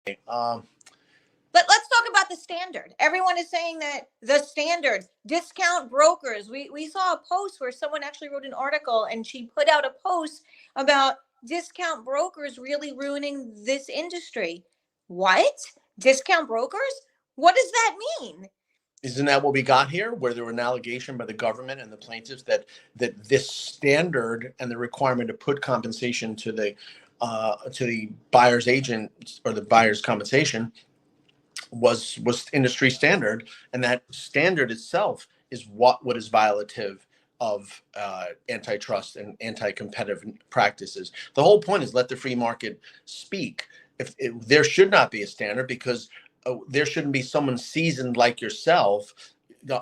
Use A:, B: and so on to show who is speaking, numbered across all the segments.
A: Um,
B: But let's talk about the standard. Everyone is saying that the standard, discount brokers. We saw a post where someone actually wrote an article and she put out a post about discount brokers really ruining this industry. What? Discount brokers? What does that mean?
A: isn't that what we got here, where there were an allegation by the government and the plaintiffs that this standard and the requirement to put compensation to the buyer's agent or the buyer's compensation was industry standard, and that standard itself is what is violative of antitrust and anti-competitive practices. The whole point is let the free market speak. If there should not be a standard, because there shouldn't be someone seasoned like yourself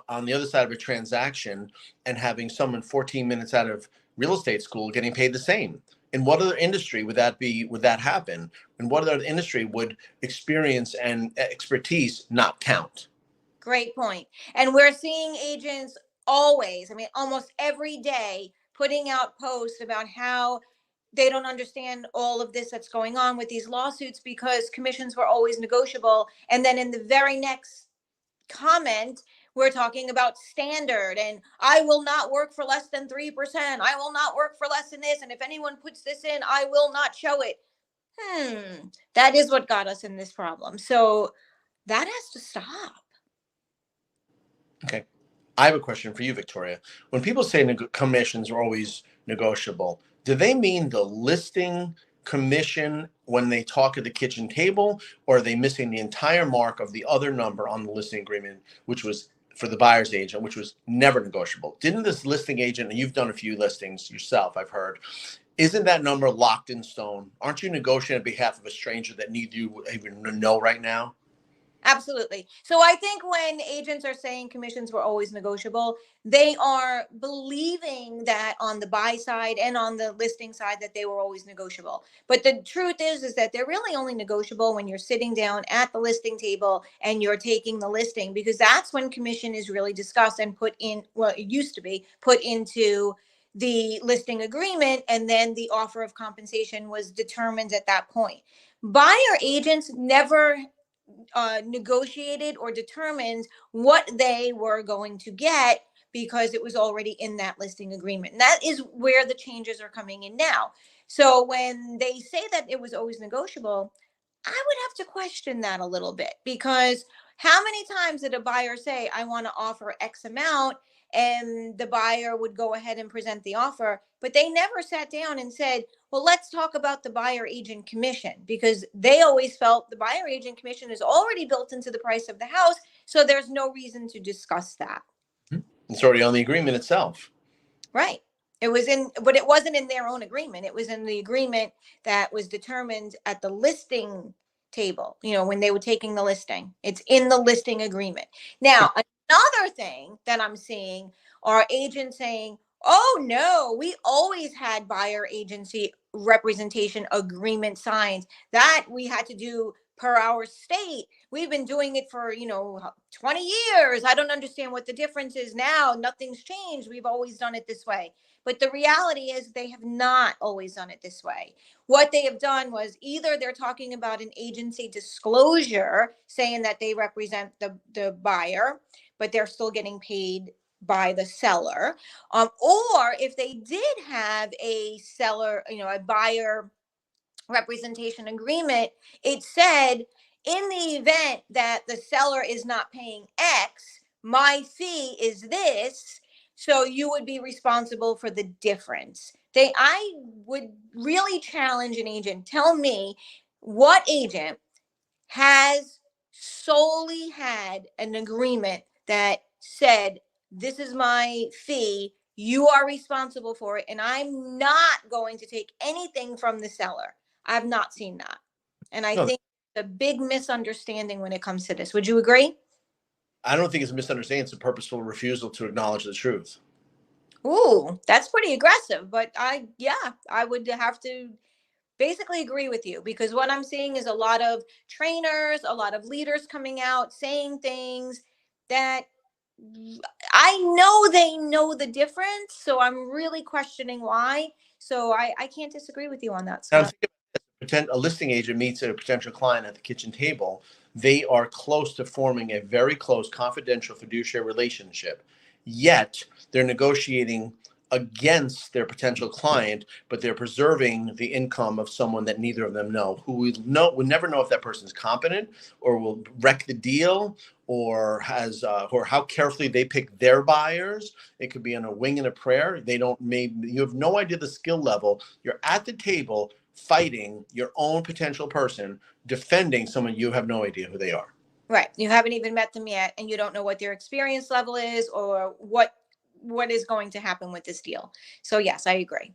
A: on the other side of a transaction and having someone 14 minutes out of real estate school getting paid the same. In what other industry would that happen? In what other industry would experience and expertise not count?
B: Great point. And we're seeing agents always, I mean, almost every day, putting out posts about how they don't understand all of this that's going on with these lawsuits because commissions were always negotiable. And then in the very next comment, we're talking about standard and I will not work for less than 3%. I will not work for less than this. And if anyone puts this in, I will not show it. That is what got us in this problem. So that has to stop.
A: Okay. I have a question for you, Victoria. When people say commissions are always negotiable, do they mean the listing commission when they talk at the kitchen table, or are they missing the entire mark of the other number on the listing agreement, which was for the buyer's agent, which was never negotiable? Didn't this listing agent, and you've done a few listings yourself, I've heard, isn't that number locked in stone? Aren't you negotiating on behalf of a stranger that need you even know right now?
B: Absolutely. So I think when agents are saying commissions were always negotiable, they are believing that on the buy side and on the listing side that they were always negotiable. But the truth is that they're really only negotiable when you're sitting down at the listing table and you're taking the listing, because that's when commission is really discussed and put in, well, it used to be put into the listing agreement, and then the offer of compensation was determined at that point. Buyer agents never negotiated or determined what they were going to get because it was already in that listing agreement. And that is where the changes are coming in now. So when they say that it was always negotiable, I would have to question that a little bit, because how many times did a buyer say, I want to offer X amount, and the buyer would go ahead and present the offer, but they never sat down and said, well, let's talk about the buyer agent commission, because they always felt the buyer agent commission is already built into the price of the house. So there's no reason to discuss that.
A: It's already on the agreement itself.
B: Right. It was in, but it wasn't in their own agreement. It was in the agreement that was determined at the listing table, when they were taking the listing. It's in the listing agreement. Now, another thing that I'm seeing are agents saying, oh no, we always had buyer agency representation agreement signed that we had to do per our state. We've been doing it for 20 years. I don't understand what the difference is now. Nothing's changed. We've always done it this way. But the reality is they have not always done it this way. What they have done was either they're talking about an agency disclosure saying that they represent the buyer, but they're still getting paid by the seller. Or if they did have a seller, a buyer representation agreement, it said, in the event that the seller is not paying X, my fee is this. So you would be responsible for the difference. I would really challenge an agent. Tell me what agent has solely had an agreement that said, this is my fee, you are responsible for it, and I'm not going to take anything from the seller. I've not seen that. And I
A: No,
B: think it's a big misunderstanding when it comes to this. Would you agree?
A: I don't think it's a misunderstanding. It's a purposeful refusal to acknowledge the truth.
B: Ooh, that's pretty aggressive. But I would have to basically agree with you, because what I'm seeing is a lot of trainers, a lot of leaders coming out saying things that I know they know the difference. So I'm really questioning why. So I can't disagree with you on that,
A: And I'm
B: Scott.
A: thinking a listing agent meets a potential client at the kitchen table, they are close to forming a very close confidential fiduciary relationship. Yet they're negotiating against their potential client, but they're preserving the income of someone that neither of them know, who would never know if that person's competent or will wreck the deal, or has or how carefully they pick their buyers. It could be on a wing and a prayer. They don't, maybe you have no idea the skill level. You're at the table fighting your own potential person, defending someone you have no idea who they are.
B: Right. You haven't even met them yet, and you don't know what their experience level is or what is going to happen with this deal. So yes, I agree.